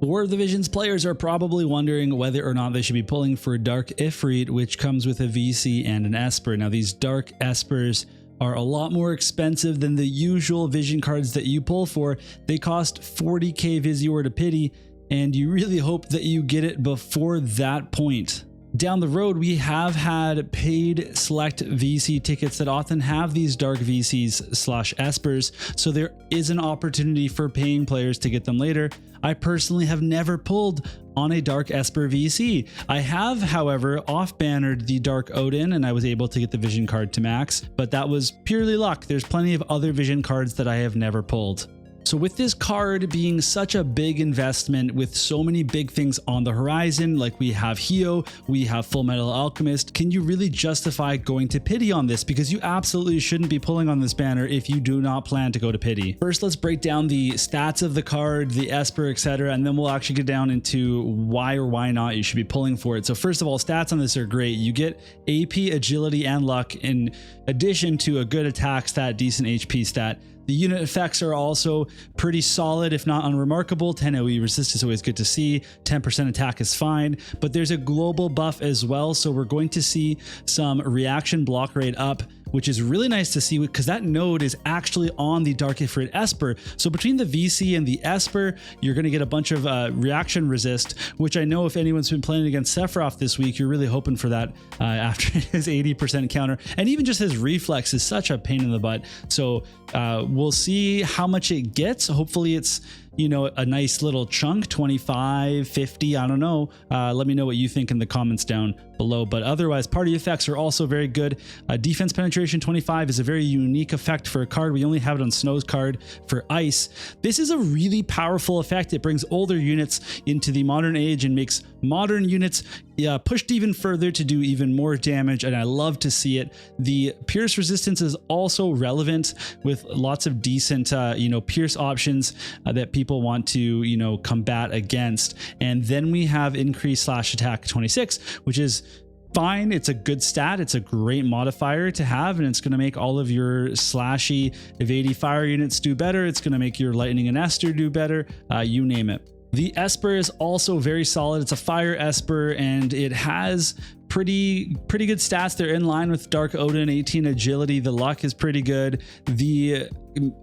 War of the Visions players are probably wondering whether or not they should be pulling for Dark Ifrit, which comes with a VC and an Esper. Now these Dark Espers are a lot more expensive than the usual Vision cards that you pull for. They cost 40k Visior to pity, and you really hope that you get it before that point. Down the road, we have had paid select VC tickets that often have these Dark VCs slash Espers, so there is an opportunity for paying players to get them later. I personally have never pulled on a Dark Esper VC. I have, however, off-bannered the Dark Odin and I was able to get the Vision card to max, but that was purely luck. There's plenty of other Vision cards that I have never pulled. So with this card being such a big investment with so many big things on the horizon, like we have Hio, we have Full Metal Alchemist, can you really justify going to pity on this? Because you absolutely shouldn't be pulling on this banner if you do not plan to go to pity. First, let's break down the stats of the card, the Esper, etc., and then we'll actually get down into why or why not you should be pulling for it. So first of all, stats on this are great. You get AP, agility, and luck in addition to a good attack stat, decent HP stat. The unit effects are also pretty solid, if not unremarkable. 10 OE resist is always good to see. 10% attack is fine, but there's a global buff as well. So we're going to see some reaction block rate up, which is really nice to see because that node is actually on the Dark Ifrit Esper. So between the VC and the Esper, you're going to get a bunch of reaction resist, which I know if anyone's been playing against Sephiroth this week, you're really hoping for that after his 80% counter. And even just his reflex is such a pain in the butt. So we'll see how much it gets. Hopefully it's, you know, a nice little chunk, 25, 50, I don't know. Let me know what you think in the comments down below. But otherwise, party effects are also very good. Defense penetration 25 is a very unique effect for a card. We only have it on Snow's card for ice. This is a really powerful effect. It brings older units into the modern age and makes modern units pushed even further to do even more damage, and I love to see it. The pierce resistance is also relevant with lots of decent you know, pierce options that people want to, you know, combat against. And then we have increased slash attack 26, which is fine. It's a good stat. It's a great modifier to have, and it's going to make all of your slashy evadey fire units do better. It's going to make your lightning and Esther do better, you name it. The Esper is also very solid. It's a fire Esper and it has pretty good stats. They're in line with Dark Odin, 18 agility. The luck is pretty good. The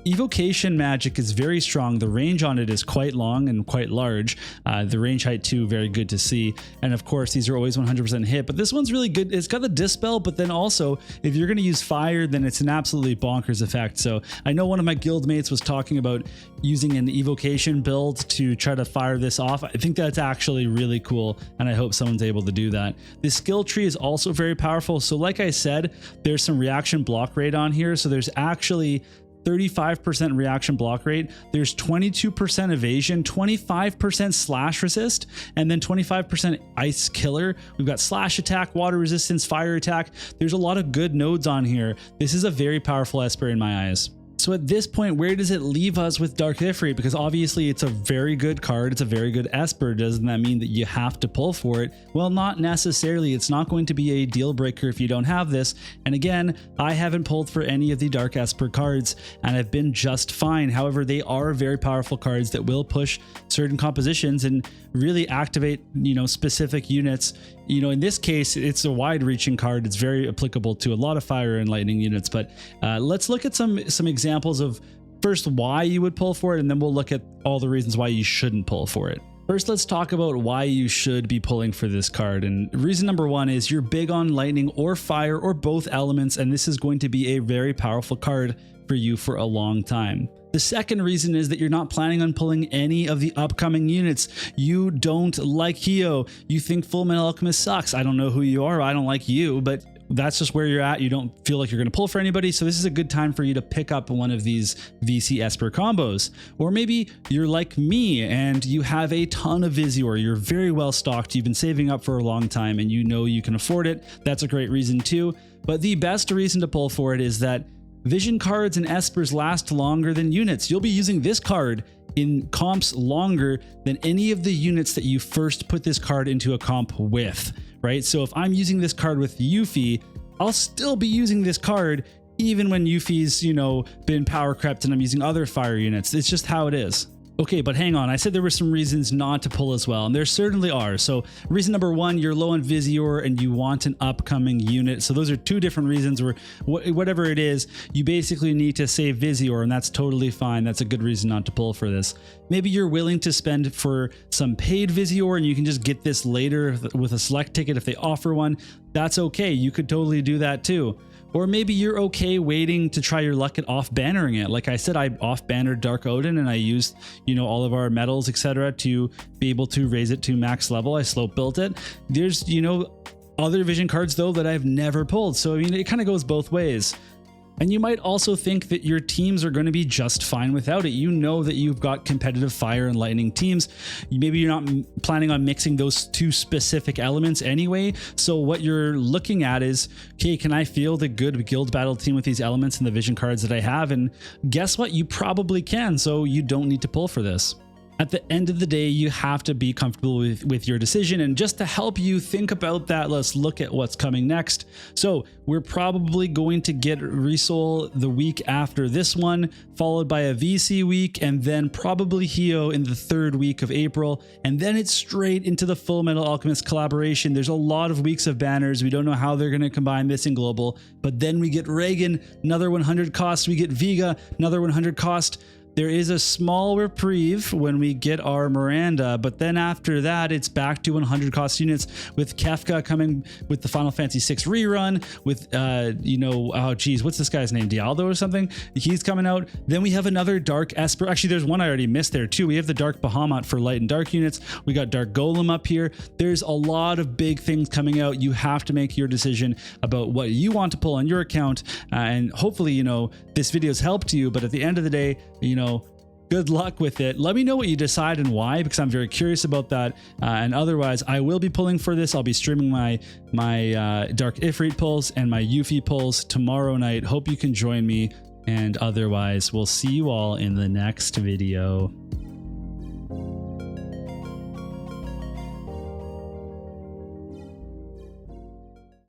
evocation magic is very strong. The range on it is quite long and quite large. The range height too, very good to see. And of course, these are always 100% hit, but this one's really good. It's got the dispel, but then also if you're going to use fire, then it's an absolutely bonkers effect. So I know one of my guild mates was talking about using an evocation build to try to fire this off. I think that's actually really cool, and I hope someone's able to do that. This skill tree is also very powerful. So like I said, there's some reaction block rate on here. So there's actually 35% reaction block rate. There's 22% evasion, 25% slash resist, and then 25% ice killer. We've got slash attack, water resistance, fire attack. There's a lot of good nodes on here. This is a very powerful Esper in my eyes. So at this point, where does it leave us with Dark Ifrit? Because obviously it's a very good card. It's a very good Esper. Doesn't that mean that you have to pull for it? Well, not necessarily. It's not going to be a deal breaker if you don't have this. And again, I haven't pulled for any of the Dark Esper cards and I've been just fine. However, they are very powerful cards that will push certain compositions and really activate, you know, specific units. You know, in this case, it's a wide-reaching card. It's very applicable to a lot of fire and lightning units. But let's look at some examples of first why you would pull for it, and then we'll look at all the reasons why you shouldn't pull for it. First, let's talk about why you should be pulling for this card. And reason number one is you're big on lightning or fire or both elements, and this is going to be a very powerful card for you for a long time. The second reason is that you're not planning on pulling any of the upcoming units. You don't like Hio. You think Full Metal Alchemist sucks. I don't know who you are. I don't like you, but that's just where you're at. You don't feel like you're going to pull for anybody. So this is a good time for you to pick up one of these VC Esper combos. Or maybe you're like me and you have a ton of Visior. You're very well stocked. You've been saving up for a long time and you know you can afford it. That's a great reason too. But the best reason to pull for it is that Vision cards and Espers last longer than units. You'll be using this card in comps longer than any of the units that you first put this card into a comp with, right? So if I'm using this card with Yuffie, I'll still be using this card even when Yuffie's, you know, been power crept and I'm using other fire units. It's just how it is. Okay, but hang on. I said there were some reasons not to pull as well, and there certainly are. So reason number one, you're low on FFVIIR and you want an upcoming unit. So those are two different reasons where whatever it is, you basically need to save FFVIIR, and that's totally fine. That's a good reason not to pull for this. Maybe you're willing to spend for some paid FFVIIR and you can just get this later with a select ticket if they offer one. That's okay. You could totally do that too. Or maybe you're okay waiting to try your luck at off-bannering it. Like I said, I off-bannered Dark Odin and I used, you know, all of our medals, etc., to be able to raise it to max level. I slope built it. There's, you know, other vision cards though that I've never pulled. So I mean, it kind of goes both ways. And you might also think that your teams are going to be just fine without it. You know that you've got competitive fire and lightning teams. Maybe you're not planning on mixing those two specific elements anyway. So what you're looking at is, okay, can I field a good guild battle team with these elements and the vision cards that I have? And guess what? You probably can. So you don't need to pull for this. At the end of the day, you have to be comfortable with your decision. And just to help you think about that, let's look at what's coming next. So we're probably going to get Resoul the week after this one, followed by a VC week, and then probably Hio in the 3rd week of April. And then it's straight into the Full Metal Alchemist collaboration. There's a lot of weeks of banners. We don't know how they're going to combine this in global, but then we get Reagan, another 100 cost. We get Vega, another 100 cost. There is a small reprieve when we get our Miranda, but then after that, it's back to 100 cost units with Kefka coming with the Final Fantasy VI rerun with, you know, oh geez, what's this guy's name? Dialdo or something? He's coming out. Then we have another Dark Esper. Actually, there's one I already missed there too. We have the Dark Bahamut for light and dark units. We got Dark Golem up here. There's a lot of big things coming out. You have to make your decision about what you want to pull on your account. And hopefully, you know, this video's helped you, but at the end of the day, you know, good luck with it. Let me know what you decide and why, because I'm very curious about that. And otherwise, I will be pulling for this. I'll be streaming my Dark Ifrit pulls and my Yuffie pulls tomorrow night. Hope you can join me. And otherwise, we'll see you all in the next video.